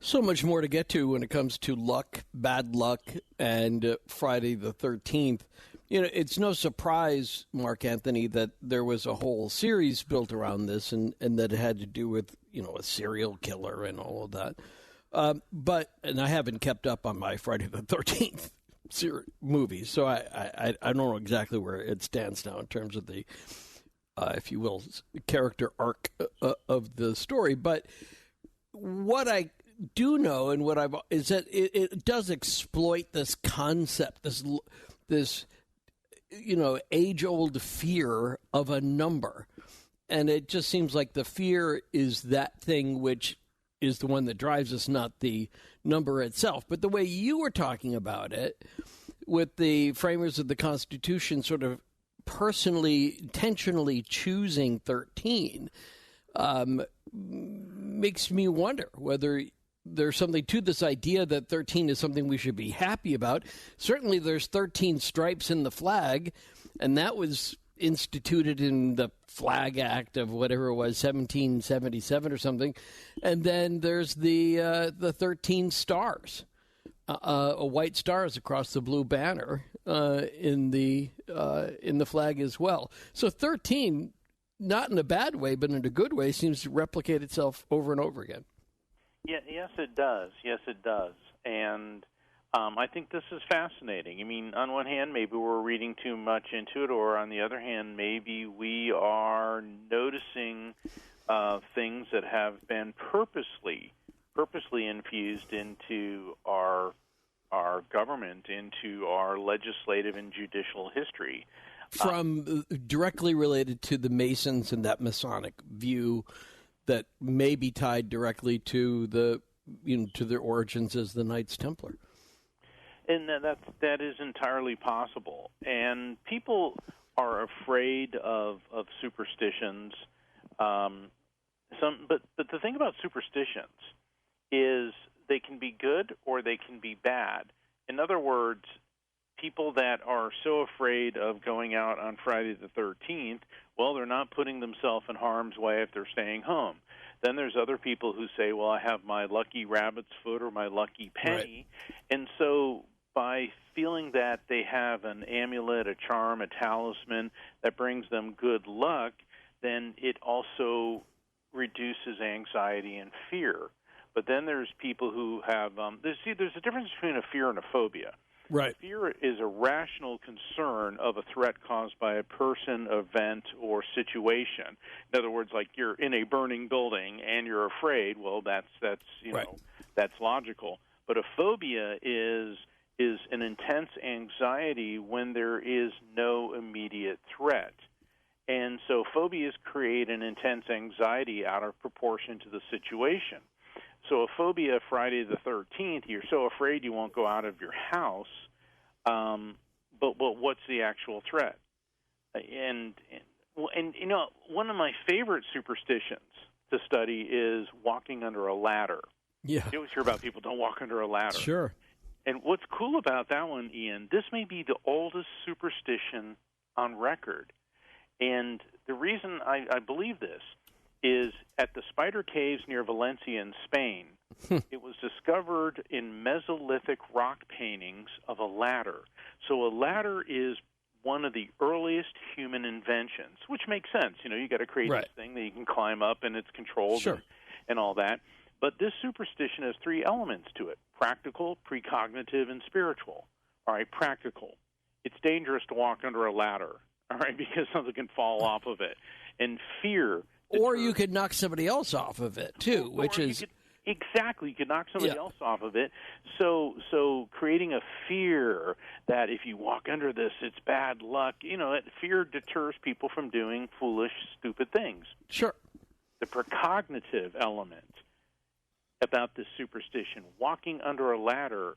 So much more to get to when it comes to luck, bad luck, and Friday the 13th. You know, it's no surprise, Mark Anthony, that there was a whole series built around this and that it had to do with, you know, a serial killer and all of that. And I haven't kept up on my Friday the 13th movies, so I don't know exactly where it stands now in terms of the, if you will, character arc of the story. But what I do know and what is that it does exploit this concept, this you know, age-old fear of a number. And it just seems like the fear is that thing which is the one that drives us, not the number itself. But the way you were talking about it, with the framers of the Constitution sort of personally, intentionally choosing 13, makes me wonder whether there's something to this idea that 13 is something we should be happy about. Certainly there's 13 stripes in the flag, and that was instituted in the Flag Act of whatever it was, 1777 or something. And then there's the 13 stars, white stars across the blue banner in the flag as well. So 13, not in a bad way, but in a good way, seems to replicate itself over and over again. Yeah, yes, it does. Yes, it does. And I think this is fascinating. I mean, on one hand, maybe we're reading too much into it, or on the other hand, maybe we are noticing things that have been purposely infused into our government, into our legislative and judicial history. From directly related to the Masons and that Masonic view that may be tied directly to to their origins as the Knights Templar. And that is entirely possible. And people are afraid of superstitions. But the thing about superstitions is they can be good or they can be bad. In other words, people that are so afraid of going out on Friday the 13th, well, they're not putting themselves in harm's way if they're staying home. Then there's other people who say, well, I have my lucky rabbit's foot or my lucky penny. Right. And so by feeling that they have an amulet, a charm, a talisman that brings them good luck, then it also reduces anxiety and fear. But then there's people who have there's a difference between a fear and a phobia. Right. Fear is a rational concern of a threat caused by a person, event, or situation. In other words, like you're in a burning building and you're afraid. Well, that's that's logical. But a phobia is an intense anxiety when there is no immediate threat. And so phobias create an intense anxiety out of proportion to the situation. So a phobia, Friday the 13th, you're so afraid you won't go out of your house, but what's the actual threat? And you know, one of my favorite superstitions to study is walking under a ladder. Yeah. You always hear about people don't walk under a ladder. Sure. And what's cool about that one, Ian, this may be the oldest superstition on record. And the reason I believe this is at the Spider Caves near Valencia in Spain, it was discovered in Mesolithic rock paintings of a ladder. So a ladder is one of the earliest human inventions, which makes sense. You know, you got to create this thing that you can climb up and it's controlled and all that. But this superstition has three elements to it: practical, precognitive, and spiritual. All right, practical. It's dangerous to walk under a ladder, all right, because something can fall off of it. And fear. Or you could knock somebody else off of it, too, which is... Exactly. You could knock somebody else off of it. So creating a fear that if you walk under this, it's bad luck. You know, fear deters people from doing foolish, stupid things. Sure. The precognitive element about this superstition, walking under a ladder,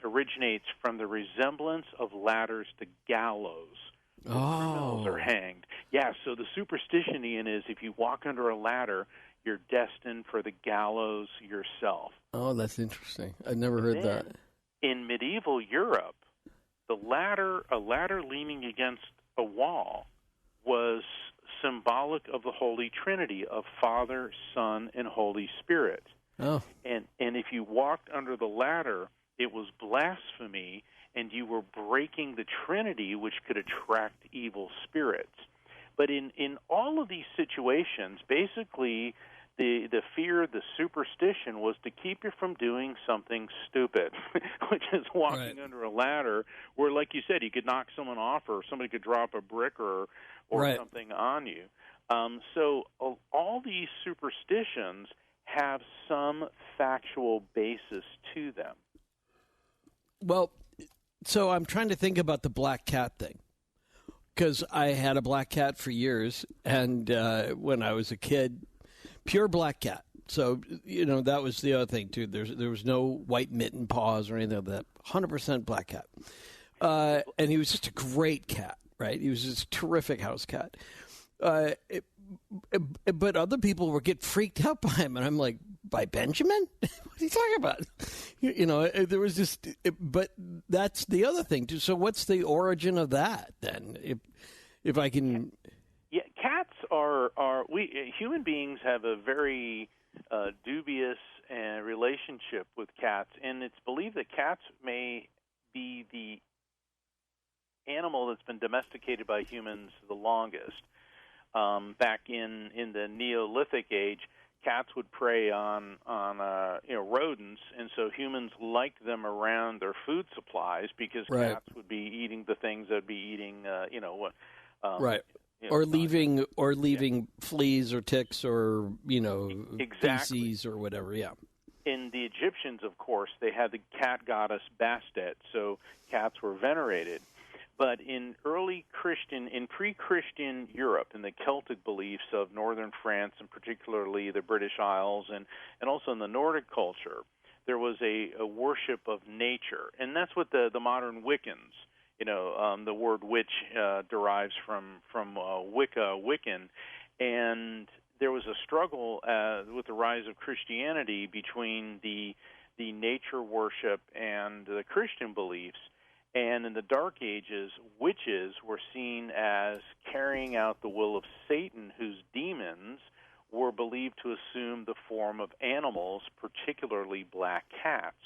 originates from the resemblance of ladders to gallows. Criminals are hanged. Yeah, so the superstition, Ian, is if you walk under a ladder, you're destined for the gallows yourself. Oh, that's interesting. I've never heard that. In medieval Europe, a ladder leaning against a wall was symbolic of the Holy Trinity of Father, Son, and Holy Spirit. Oh. And if you walked under the ladder, it was blasphemy, and you were breaking the Trinity, which could attract evil spirits. But in all of these situations, basically, the fear, the superstition was to keep you from doing something stupid, which is walking under a ladder where, like you said, you could knock someone off or somebody could drop a brick or something on you. So all these superstitions have some factual basis to them. Well, so I'm trying to think about the black cat thing, because I had a black cat for years, and when I was a kid, pure black cat. So, that was the other thing, too. There was no white mitten paws or anything like that. 100% black cat. And he was just a great cat, right? He was just a terrific house cat. But other people were getting freaked out by him, and I'm like, by Benjamin? What are you talking about? There was just, but that's the other thing too. So what's the origin of that then? If I can, cats we human beings have a very dubious relationship with cats, and it's believed that cats may be the animal that's been domesticated by humans the longest. Back in the Neolithic age, cats would prey on rodents, and so humans liked them around their food supplies because cats would be eating the things that would be eating, or leaving fleas or ticks or feces or whatever. Yeah. In the Egyptians, of course, they had the cat goddess Bastet, so cats were venerated. But in pre-Christian Europe, in the Celtic beliefs of northern France, and particularly the British Isles, and also in the Nordic culture, there was a worship of nature, and that's what the modern Wiccans, the word witch derives from Wiccan, and there was a struggle with the rise of Christianity between the nature worship and the Christian beliefs. And in the Dark Ages, witches were seen as carrying out the will of Satan, whose demons were believed to assume the form of animals, particularly black cats.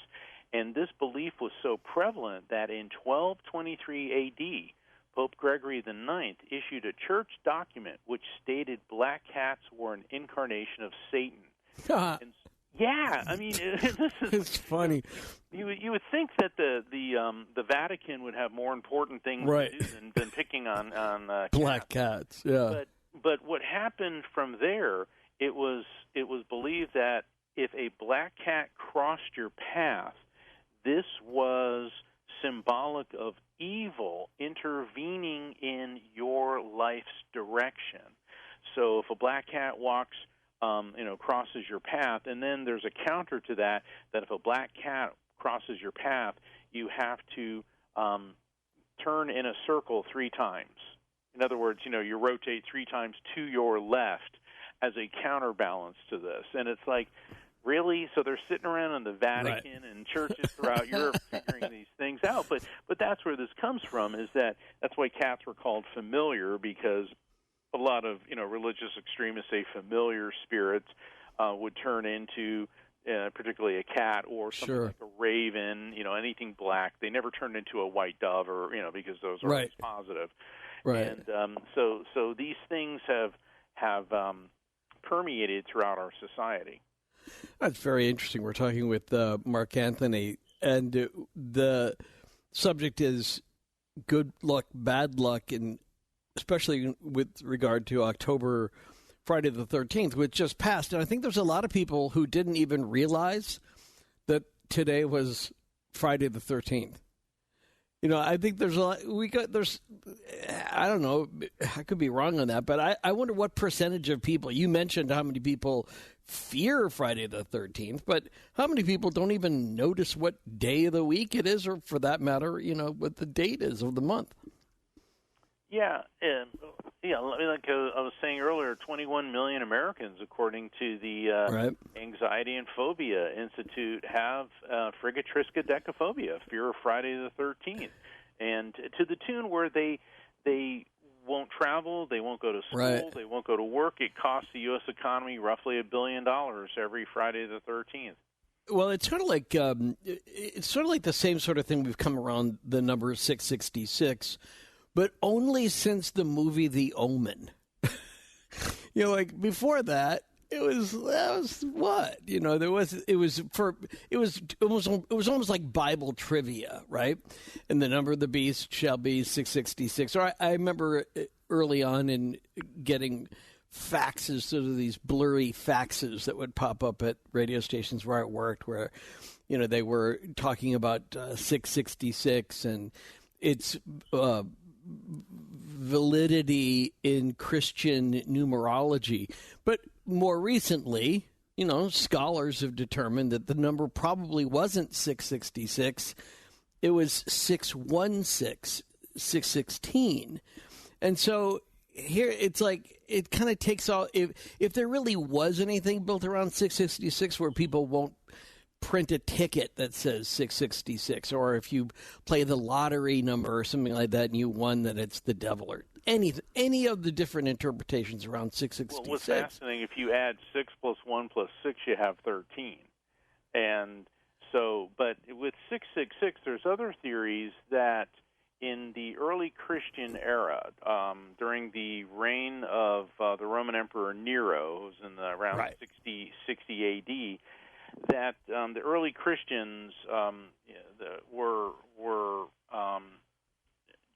And this belief was so prevalent that in 1223 A.D., Pope Gregory IX issued a church document which stated black cats were an incarnation of Satan. Yeah, I mean, it's funny. You would think that the Vatican would have more important things to do than picking on black cats. Yeah, but what happened from there? It was believed that if a black cat crossed your path, this was symbolic of evil intervening in your life's direction. So if a black cat walks crosses your path, and then there's a counter to that if a black cat crosses your path, you have to turn in a circle 3 times. In other words, you rotate 3 times to your left as a counterbalance to this. And it's like, really? So they're sitting around in the Vatican and churches throughout Europe figuring these things out. But that's where this comes from, is that's why cats were called familiar, because a lot of religious extremists say familiar spirits would turn into particularly a cat or something like a raven, anything black. They never turned into a white dove or because those are always positive. Right. And so these things have permeated throughout our society. That's very interesting. We're talking with Mark Anthony, and the subject is good luck, bad luck, and especially with regard to Friday the 13th, which just passed. And I think there's a lot of people who didn't even realize that today was Friday the 13th. I think there's a lot, I don't know, I could be wrong on that, but I wonder what percentage of people, you mentioned how many people fear Friday the 13th, but how many people don't even notice what day of the week it is, or for that matter, what the date is of the month. Yeah, like I was saying earlier, 21 million Americans, according to the Anxiety and Phobia Institute, have frigatriscadecaphobia, fear of Friday the 13th, and to the tune where they won't travel, they won't go to school, they won't go to work. It costs the U.S. economy roughly $1 billion every Friday the 13th. Well, it's sort of like the same sort of thing we've come around the number 666, but only since the movie The Omen. Like before that, it was what? It was almost like Bible trivia, right? And the number of the beast shall be 666. Or I remember early on in getting faxes, sort of these blurry faxes that would pop up at radio stations where I worked, where they were talking about 666 and its validity in Christian numerology. But more recently, scholars have determined that the number probably wasn't 666. It was 616, 616. And so here it's like it kind of takes all. If there really was anything built around 666 where people won't print a ticket that says 666, or if you play the lottery number or something like that and you won, that it's the devil, or any of the different interpretations around 666. Well, what's fascinating, if you add 6 plus 1 plus 6, you have 13. And so, but with 666, there's other theories that in the early Christian era, during the reign of the Roman Emperor Nero, who was in around 60 A.D., that the early Christians were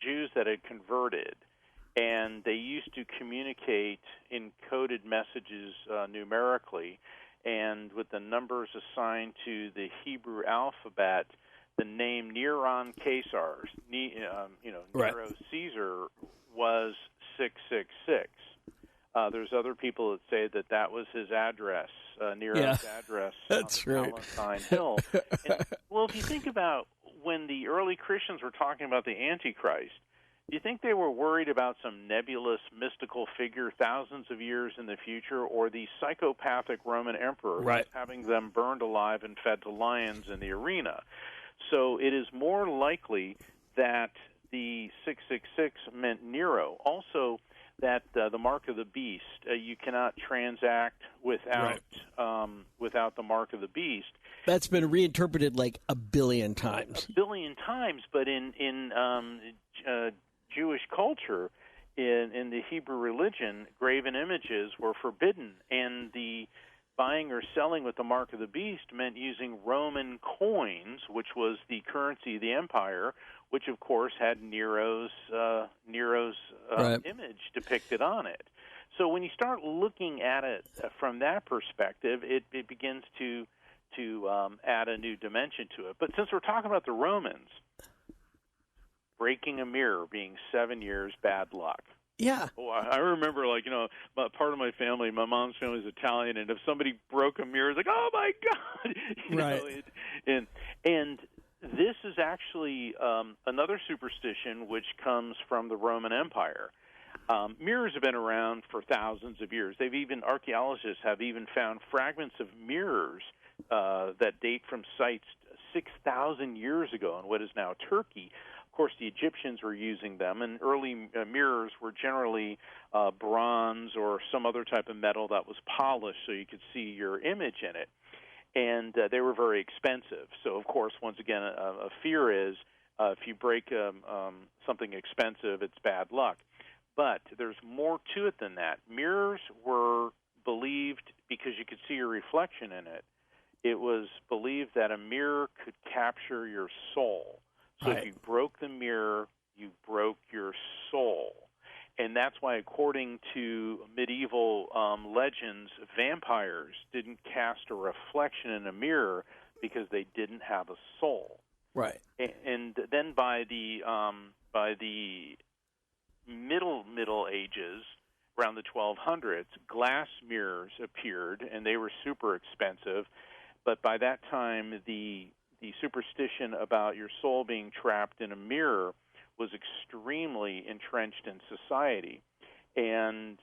Jews that had converted, and they used to communicate in coded messages numerically, and with the numbers assigned to the Hebrew alphabet, the name Neron Caesar, Nero Caesar, was 666. There's other people that say that was his address, Nero's address that's on right. Palestine Hill. And, well, if you think about when the early Christians were talking about the Antichrist, do you think they were worried about some nebulous mystical figure thousands of years in the future, or the psychopathic Roman emperor having them burned alive and fed to lions in the arena? So it is more likely that the 666 meant Nero. Also, that the mark of the beast, you cannot transact without the mark of the beast. That's been reinterpreted like a billion times. A billion times, but in Jewish culture, in the Hebrew religion, graven images were forbidden, and the buying or selling with the mark of the beast meant using Roman coins, which was the currency of the empire, which of course had Nero's image depicted on it. So when you start looking at it from that perspective, it begins to add a new dimension to it. But since we're talking about the Romans, breaking a mirror being 7 years bad luck. Yeah. Oh, I remember, part of my family, my mom's family is Italian, and if somebody broke a mirror, it's like, oh my God! And this is actually another superstition which comes from the Roman Empire. Mirrors have been around for thousands of years. Archaeologists have even found fragments of mirrors that date from sites 6,000 years ago in what is now Turkey. Of course, the Egyptians were using them, and early mirrors were generally bronze or some other type of metal that was polished so you could see your image in it. And they were very expensive. So, of course, once again, a fear is if you break something expensive, it's bad luck. But there's more to it than that. Mirrors were believed, because you could see your reflection in it, it was believed that a mirror could capture your soul. So if you broke the mirror, you broke your soul. And that's why, according to medieval legends, vampires didn't cast a reflection in a mirror because they didn't have a soul. Right. And then by the Middle Ages, around the 1200s, glass mirrors appeared, and they were super expensive. But by that time, the superstition about your soul being trapped in a mirror was extremely entrenched in society. And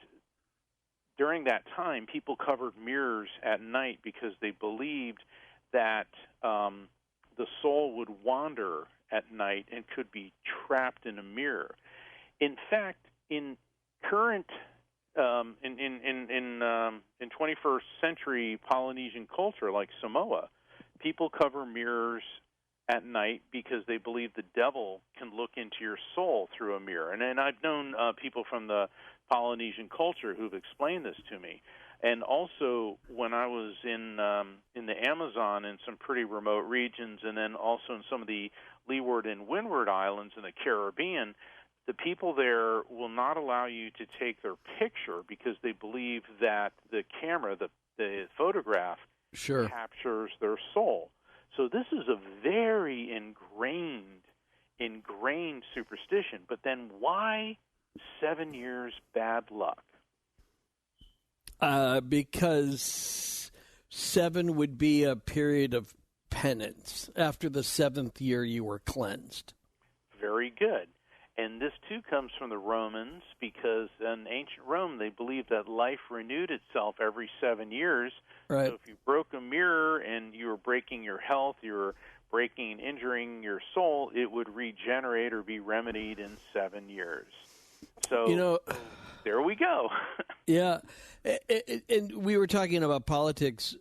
during that time, people covered mirrors at night because they believed that the soul would wander at night and could be trapped in a mirror. In fact, in current in 21st century Polynesian culture like Samoa, people cover mirrors at night because they believe the devil can look into your soul through a mirror. And I've known people from the Polynesian culture who've explained this to me. And also, when I was in the Amazon in some pretty remote regions, and then also in some of the Leeward and Windward Islands in the Caribbean, the people there will not allow you to take their picture because they believe that the camera, the photograph, sure, captures their soul. So this is a very ingrained superstition. But then why 7 years bad luck? Because 7 would be a period of penance. After the 7th year, you were cleansed. Very good. And this, too, comes from the Romans, because in ancient Rome, they believed that life renewed itself every 7 years. Right. So if you broke a mirror and you were breaking your health, you were breaking and injuring your soul, it would regenerate or be remedied in 7 years. So, there we go. Yeah. And we were talking about politics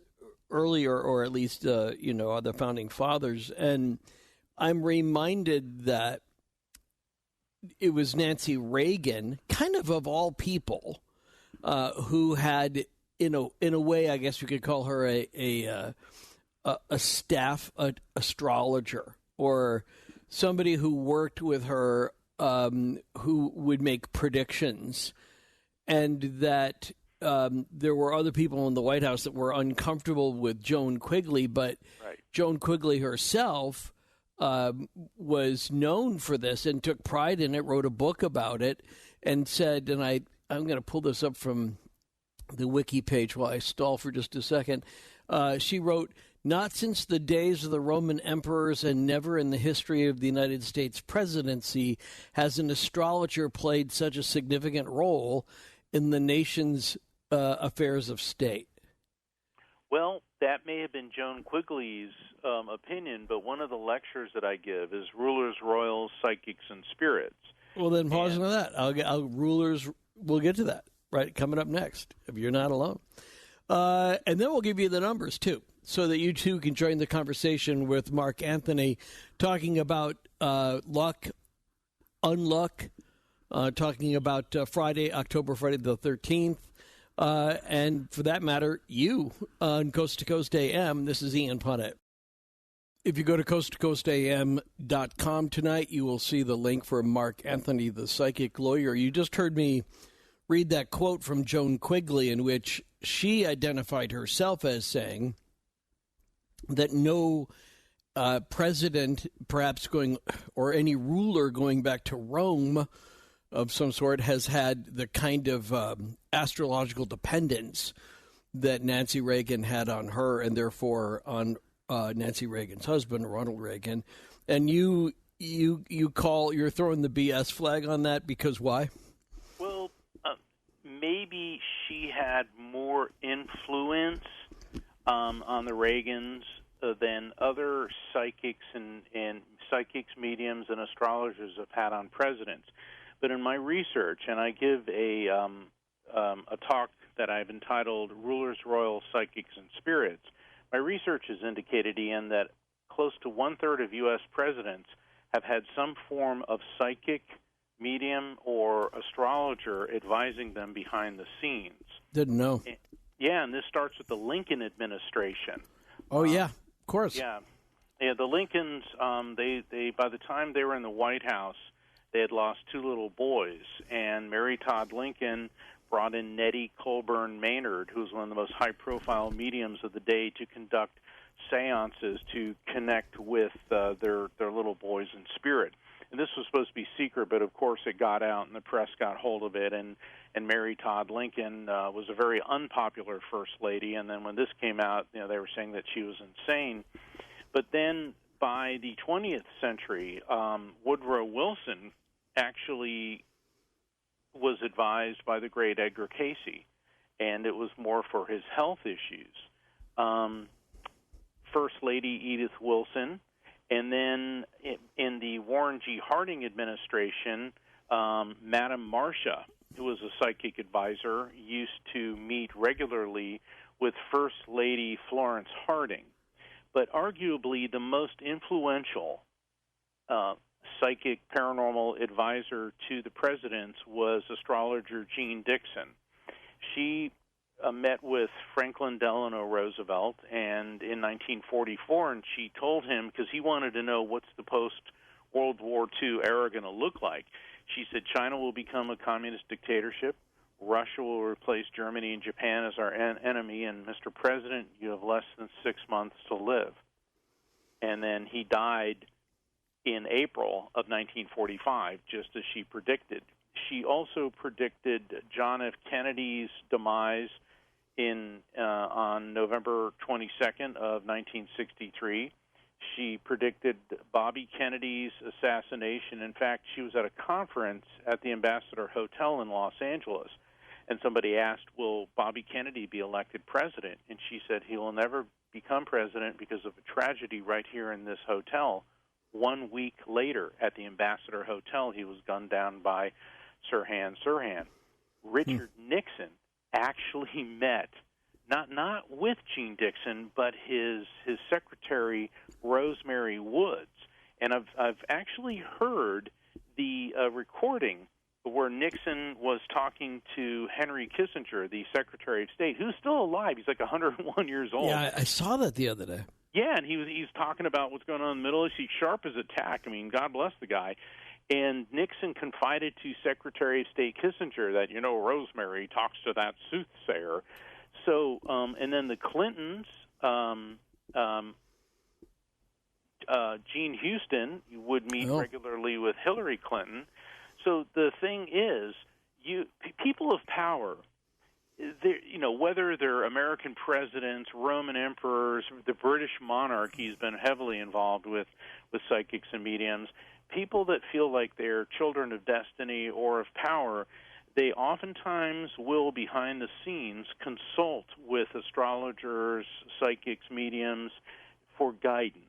earlier, or at least, the founding fathers, and I'm reminded that it was Nancy Reagan, kind of all people, who had, in a way, I guess we could call her a staff astrologer, or somebody who worked with her, who would make predictions, and that there were other people in the White House that were uncomfortable with Joan Quigley, but right. Joan Quigley herself was known for this and took pride in it, wrote a book about it, and said, and I'm going to pull this up from the wiki page while I stall for just a second. She wrote, "Not since the days of the Roman emperors and never in the history of the United States presidency has an astrologer played such a significant role in the nation's affairs of state." Well, that may have been Joan Quigley's opinion, but one of the lectures that I give is Rulers, Royals, Psychics, and Spirits. Well, then pause on that. We'll get to that, right, coming up next, if you're not alone. And then we'll give you the numbers, too, so that you, too, can join the conversation with Mark Anthony, talking about luck, unluck, talking about Friday the 13th. And for that matter, you on Coast to Coast AM. This is Ian Punnett. If you go to coasttocoastam.com tonight, you will see the link for Mark Anthony, the psychic lawyer. You just heard me read that quote from Joan Quigley, in which she identified herself as saying that no president, perhaps or any ruler going back to Rome of some sort, has had the kind of astrological dependence that Nancy Reagan had on her, and therefore on Nancy Reagan's husband, Ronald Reagan. And you're throwing the BS flag on that, because why? Well, maybe she had more influence on the Reagans than other psychics and psychics, mediums, and astrologers have had on presidents. But in my research, and I give a talk that I've entitled Rulers, Royals, Psychics, and Spirits, my research has indicated, Ian, that close to one-third of U.S. presidents have had some form of psychic, medium, or astrologer advising them behind the scenes. Didn't know. And this starts with the Lincoln administration. Oh, yeah, of course. Yeah, the Lincolns, they by the time they were in the White House, they had lost 2 little boys, and Mary Todd Lincoln brought in Nettie Colburn Maynard, who was one of the most high-profile mediums of the day, to conduct seances to connect with their little boys in spirit. And this was supposed to be secret, but of course it got out, and the press got hold of it, and Mary Todd Lincoln was a very unpopular first lady, and then when this came out, they were saying that she was insane. But then by the 20th century, Woodrow Wilson actually was advised by the great Edgar Cayce, and it was more for his health issues. First Lady Edith Wilson, and then in the Warren G. Harding administration, Madame Marcia, who was a psychic advisor, used to meet regularly with First Lady Florence Harding. but arguably the most influential psychic paranormal advisor to the presidents was astrologer Jean Dixon. She met with Franklin Delano Roosevelt and in 1944, and she told him, because he wanted to know what's the post-World War II era going to look like. She said China will become a communist dictatorship. Russia will replace Germany and Japan as our enemy, and Mr. President, you have less than 6 months to live. And then he died in April of 1945, just as she predicted. She also predicted John F. Kennedy's demise on November 22nd of 1963. She predicted Bobby Kennedy's assassination. In fact, she was at a conference at the Ambassador Hotel in Los Angeles, and somebody asked, will Bobby Kennedy be elected president? And she said he will never become president because of a tragedy right here in this hotel. 1 week later at the Ambassador Hotel, he was gunned down by Sirhan Sirhan. Richard Nixon actually met, not with Jean Dixon, but his secretary, Rosemary Woods. And I've actually heard the recording where Nixon was talking to Henry Kissinger, the Secretary of State, who's still alive. He's like 101 years old. Yeah, I saw that the other day. Yeah, and he's talking about what's going on in the Middle East. He's sharp as a tack. I mean, God bless the guy. And Nixon confided to Secretary of State Kissinger that, Rosemary talks to that soothsayer. So, and then the Clintons, Gene Houston would meet regularly with Hillary Clinton. So the thing is, people of power, whether they're American presidents, Roman emperors, the British monarchy has been heavily involved with psychics and mediums. People that feel like they're children of destiny or of power, they oftentimes will, behind the scenes, consult with astrologers, psychics, mediums for guidance.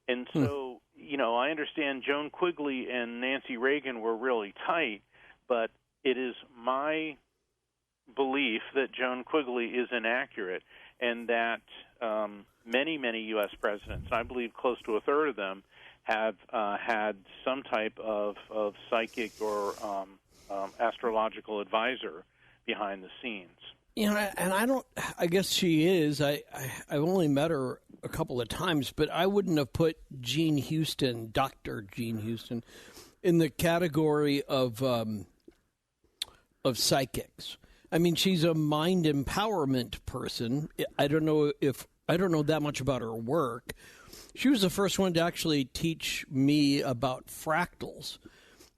And so, I understand Joan Quigley and Nancy Reagan were really tight, but it is my belief that Joan Quigley is inaccurate and that many, many U.S. presidents, I believe close to a third of them, have had some type of psychic or astrological advisor behind the scenes. And I guess she is. I've only met her a couple of times, but I wouldn't have put Jean Houston, Dr. Jean Houston, in the category of psychics. I mean, she's a mind empowerment person. I don't know that much about her work. She was the first one to actually teach me about fractals,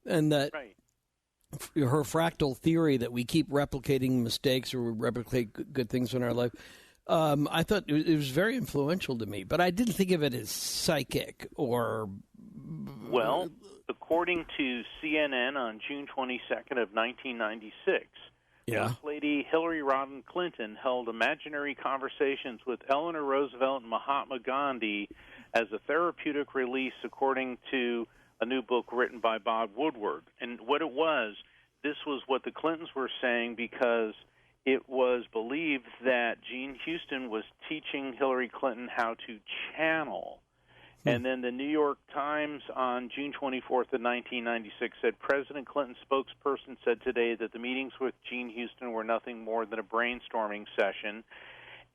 and that her fractal theory that we keep replicating mistakes or we replicate good things in our life. I thought it was very influential to me, but I didn't think of it as psychic or. Well, according to CNN on June 22nd of 1996. First Lady Hillary Rodham Clinton held imaginary conversations with Eleanor Roosevelt and Mahatma Gandhi as a therapeutic release, according to a new book written by Bob Woodward. And what it was, this was what the Clintons were saying because it was believed that Jean Houston was teaching Hillary Clinton how to channel. And then the New York Times on June 24th of 1996 said, President Clinton's spokesperson said today that the meetings with Jean Houston were nothing more than a brainstorming session.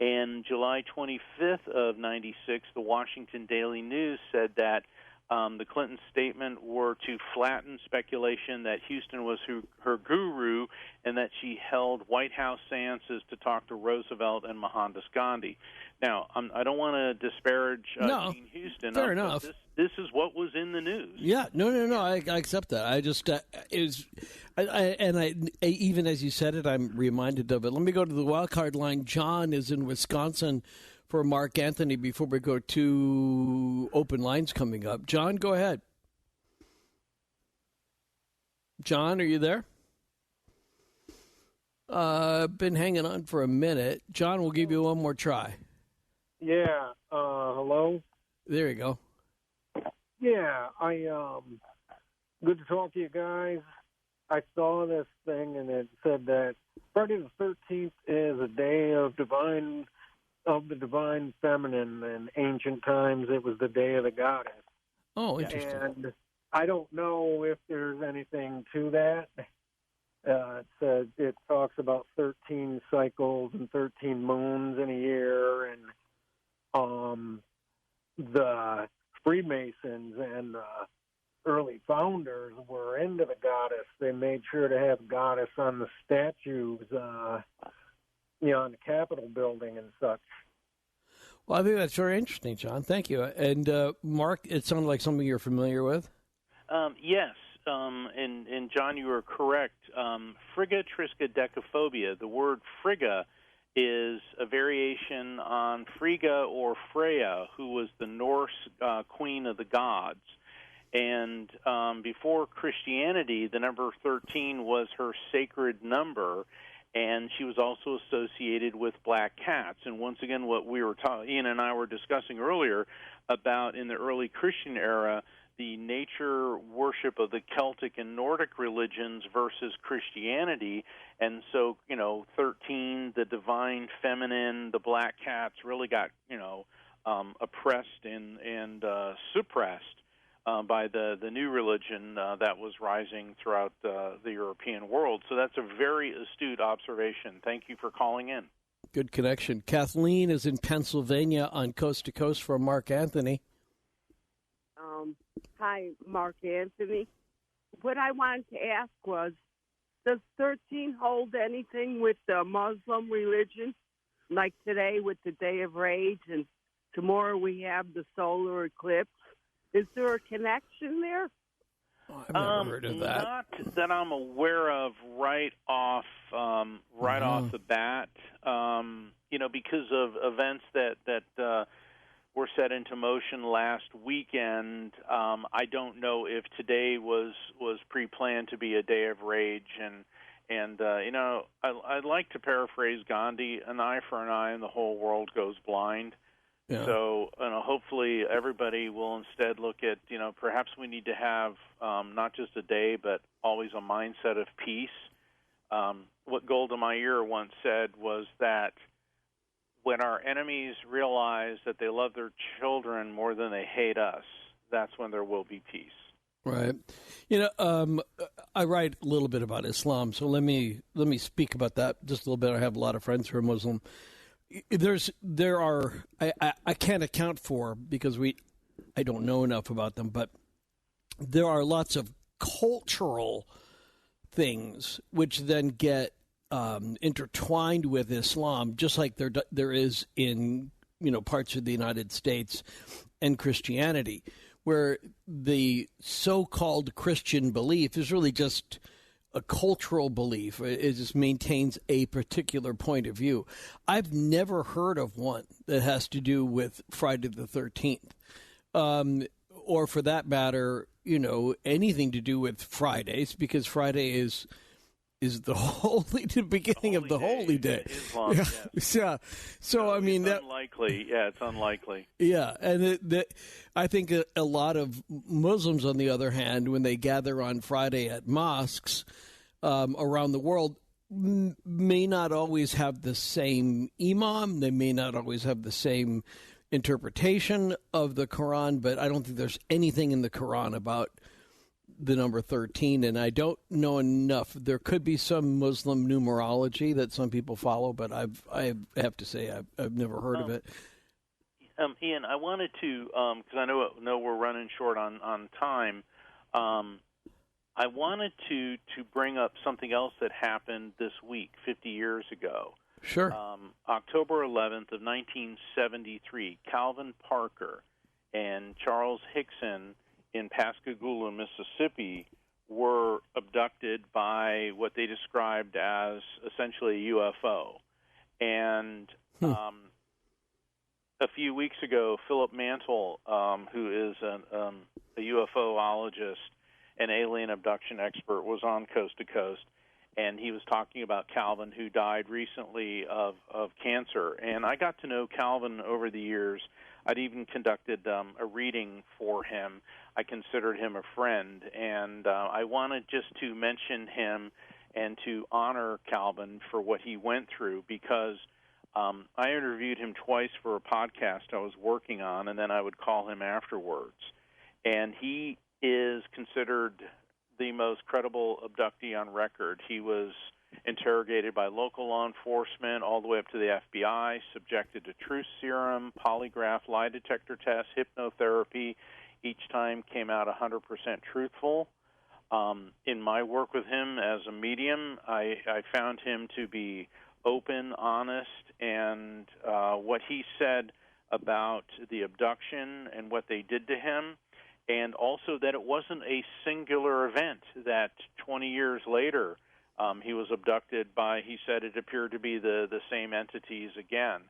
And July 25th of 96, the Washington Daily News said that the Clinton statement were to flatten speculation that Houston was her guru and that she held White House seances to talk to Roosevelt and Mohandas Gandhi. Now, I don't want to disparage Jean Houston. Fair enough. This is what was in the news. Yeah, no. I accept that. I just even as you said it, I'm reminded of it. Let me go to the wild card line. John is in Wisconsin for Mark Anthony before we go to open lines coming up. John, go ahead. John, are you there? Been hanging on for a minute. John, we'll give you one more try. Yeah. Hello? There you go. Yeah, good to talk to you guys. I saw this thing and it said that Friday the 13th is a day of divine of the divine feminine. In ancient times, it was the day of the goddess. Oh, interesting. And I don't know if there's anything to that. It talks about 13 cycles and 13 moons in a year, and the Freemasons and early founders were into the goddess. They made sure to have goddess on the statues, on the Capitol building and such. Well, I think that's very interesting, John. Thank you. And Mark, it sounded like something you're familiar with. Yes. And John, you are correct. Frigga triskaidekaphobia, the word Frigga is a variation on Frigga or Freya, who was the Norse queen of the gods. And before Christianity, the number 13 was her sacred number, and she was also associated with black cats. And once again, what we were Ian and I were discussing earlier about in the early Christian era, the nature worship of the Celtic and Nordic religions versus Christianity. And so, 13, the divine feminine, the black cats really got, oppressed and suppressed by the new religion that was rising throughout the European world. So that's a very astute observation. Thank you for calling in. Good connection. Kathleen is in Pennsylvania on Coast to Coast from Mark Anthony. Hi, Mark Anthony. What I wanted to ask was, does 13 hold anything with the Muslim religion? Like today with the Day of Rage, and tomorrow we have the solar eclipse. Is there a connection there? Oh, I've never heard of that. Not that I'm aware of right off the bat. Because of events that were set into motion last weekend. I don't know if today was pre-planned to be a day of rage, and I'd like to paraphrase Gandhi: "An eye for an eye, and the whole world goes blind." Yeah. So, hopefully everybody will instead look at, perhaps we need to have not just a day, but always a mindset of peace. What Golda Meir once said was that when our enemies realize that they love their children more than they hate us, that's when there will be peace. Right. I write a little bit about Islam, so let me speak about that just a little bit. I have a lot of friends who are Muslim. I can't account for, because I don't know enough about them, but there are lots of cultural things which then get intertwined with Islam, just like there is in parts of the United States and Christianity, where the so-called Christian belief is really just a cultural belief. It just maintains a particular point of view. I've never heard of one that has to do with Friday the 13th, or for that matter, anything to do with Fridays, because Friday is the beginning of the holy day. Islam, yes. Yeah. So I mean, it's unlikely. Yeah, it's unlikely. Yeah, and I think a lot of Muslims, on the other hand, when they gather on Friday at mosques around the world, may not always have the same imam. They may not always have the same interpretation of the Quran, but I don't think there's anything in the Quran about the number 13, and I don't know enough. There could be some Muslim numerology that some people follow, but I have to say I've never heard of it. Ian, I wanted to, because I know we're running short on time, I wanted to bring up something else that happened this week, 50 years ago. Sure. October 11th of 1973, Calvin Parker and Charles Hickson in Pascagoula, Mississippi, were abducted by what they described as essentially a UFO. And a few weeks ago, Philip Mantle, who is a UFOologist and alien abduction expert, was on Coast to Coast, and he was talking about Calvin, who died recently of cancer. And I got to know Calvin over the years. I'd even conducted a reading for him. I considered him a friend, and I wanted just to mention him and to honor Calvin for what he went through, because I interviewed him twice for a podcast I was working on, and then I would call him afterwards. And he is considered the most credible abductee on record. He was interrogated by local law enforcement all the way up to the FBI, subjected to truth serum, polygraph, lie detector tests, hypnotherapy. Each time came out 100% truthful. In my work with him as a medium, I found him to be open, honest, and what he said about the abduction and what they did to him, and also that it wasn't a singular event, that 20 years later he was abducted by, he said it appeared to be the same entities again.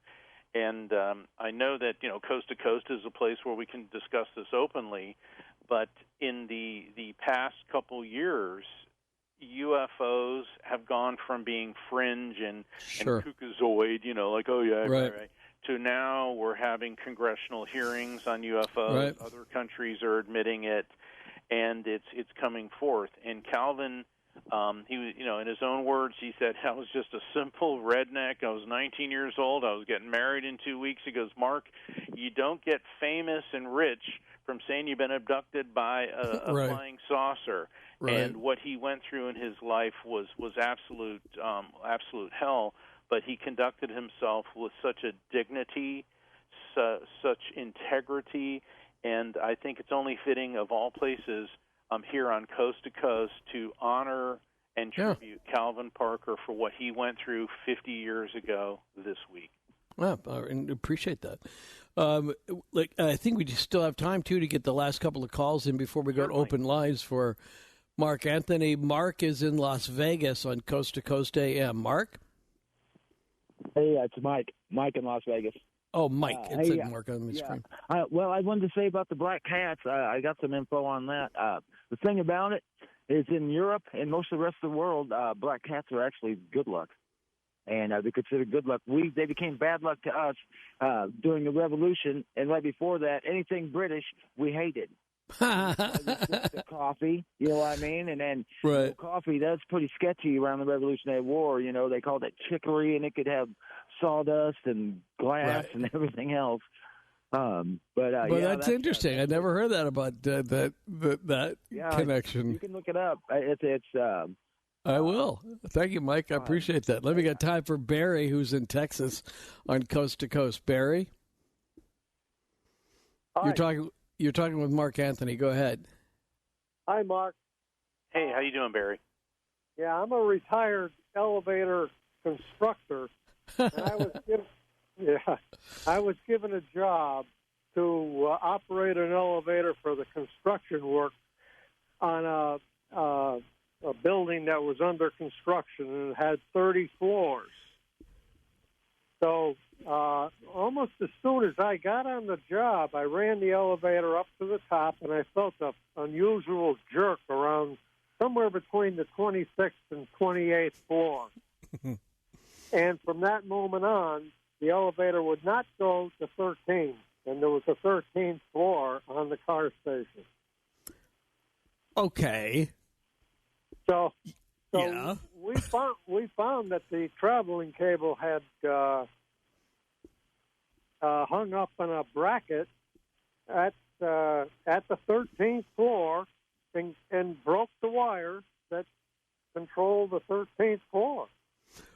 And I know that, Coast to Coast is a place where we can discuss this openly, but in the past couple years, UFOs have gone from being fringe and kookazoid, like, oh, yeah, right, to now we're having congressional hearings on UFOs. Right. Other countries are admitting it, and it's coming forth. And Calvin, he was, in his own words, he said, I was just a simple redneck. I was 19 years old. I was getting married in 2 weeks. He goes, Mark, you don't get famous and rich from saying you've been abducted by a flying saucer. Right. And what he went through in his life was absolute hell, but he conducted himself with such a dignity, such integrity, and I think it's only fitting of all places here on Coast to Coast to honor and tribute Calvin Parker for what he went through 50 years ago this week. Well, I appreciate that. I think we still have time, too, to get the last couple of calls in before we go to open lines for Mark Anthony. Mark is in Las Vegas on Coast to Coast AM. Mark? Hey, it's Mike. Mike in Las Vegas. Oh, Mike. It said Mark on the screen. Well, I wanted to say about the black cats. I got some info on that. The thing about it is in Europe and most of the rest of the world, black cats are actually good luck. And they're considered good luck. They became bad luck to us during the Revolution. And right before that, anything British, we hated. The coffee, you know what I mean? And then coffee, that's pretty sketchy around the Revolutionary War. They called it chicory, and it could have sawdust and glass and everything else. But that's interesting. I never heard that about that connection. You can look it up. I will. Thank you, Mike. I appreciate that. Let me get time for Barry, who's in Texas on Coast to Coast. Barry? Hi. You're talking with Mark Anthony. Go ahead. Hi, Mark. Hey, how you doing, Barry? Yeah, I'm a retired elevator constructor, and I was given a job to operate an elevator for the construction work on a building that was under construction, and it had 30 floors. So almost as soon as I got on the job, I ran the elevator up to the top, and I felt an unusual jerk around somewhere between the 26th and 28th floor. And from that moment on, the elevator would not go to 13, and there was a 13th floor on the car station. Okay. So we found that the traveling cable had hung up on a bracket at the 13th floor and broke the wires that control the 13th floor.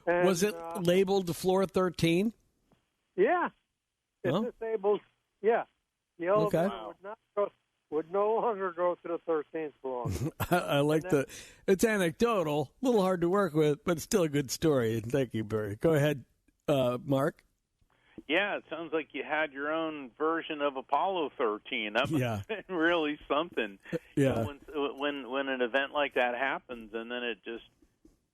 And, was it labeled floor 13? Yeah. It's disabled. Yeah. The elevator would no longer go to the 13th floor. I like it's anecdotal, a little hard to work with, but it's still a good story. Thank you, Barry. Go ahead, Mark. Yeah, it sounds like you had your own version of Apollo 13. That must have been really something. Yeah. When an event like that happens, and then it just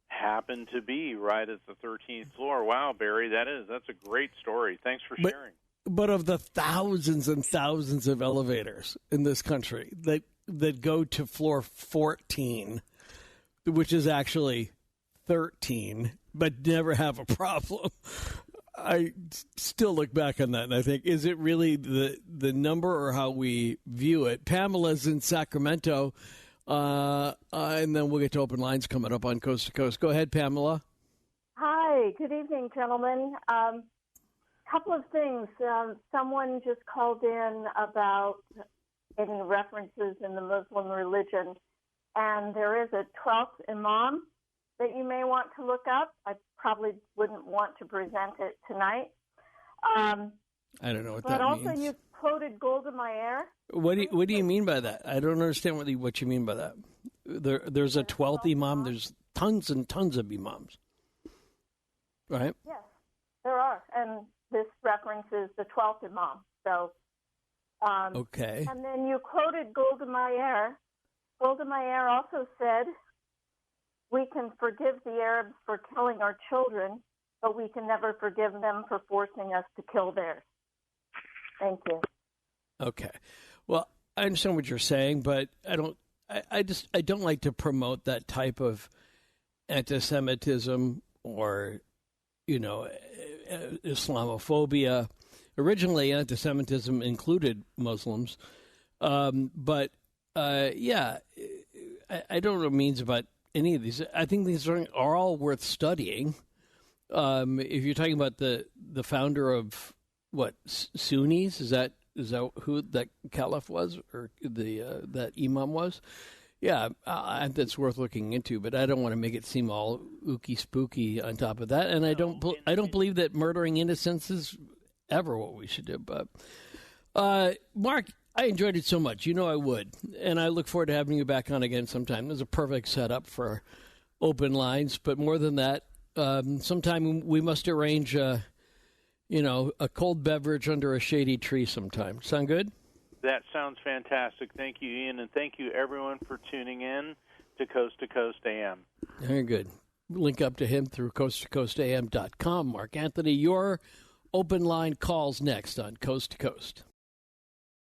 happened to be right at the 13th floor. Wow, Barry, that's a great story. Thanks for sharing. But of the thousands and thousands of elevators in this country that go to floor 14, which is actually 13, but never have a problem, I still look back on that and I think, is it really the number or how we view it? Pamela's in Sacramento, and then we'll get to open lines coming up on Coast to Coast. Go ahead, Pamela. Hi. Good evening, gentlemen. couple of things. Someone just called in about any references in the Muslim religion, and there is a 12th Imam that you may want to look up. I probably wouldn't want to present it tonight. I don't know what that means. But also you quoted Golda Meir. What do you mean by that? I don't understand what you mean by that. There's a 12th Imam. There's tons and tons of Imams, right? Yes, there are. And this references the 12th Imam. So, okay. And then you quoted Golda Meir. Golda Meir also said, we can forgive the Arabs for killing our children, but we can never forgive them for forcing us to kill theirs. Thank you. Okay. Well, I understand what you're saying, but I don't like to promote that type of anti-Semitism or, Islamophobia. Originally, anti-Semitism included Muslims, but I don't know what it means about any of these. I think these are all worth studying. If you're talking about the founder of what, Sunnis, is that who that caliph was, or that imam was? Yeah, that's worth looking into. But I don't want to make it seem all ooky spooky on top of that. And I don't believe that murdering innocents is ever what we should do. But Mark, I enjoyed it so much. I would, and I look forward to having you back on again sometime. There's a perfect setup for open lines. But more than that, sometime we must arrange a cold beverage under a shady tree sometime. Sound good? That sounds fantastic. Thank you, Ian, and thank you, everyone, for tuning in to Coast AM. Very good. Link up to him through coasttocoastam.com. Mark Anthony, your open line calls next on Coast to Coast.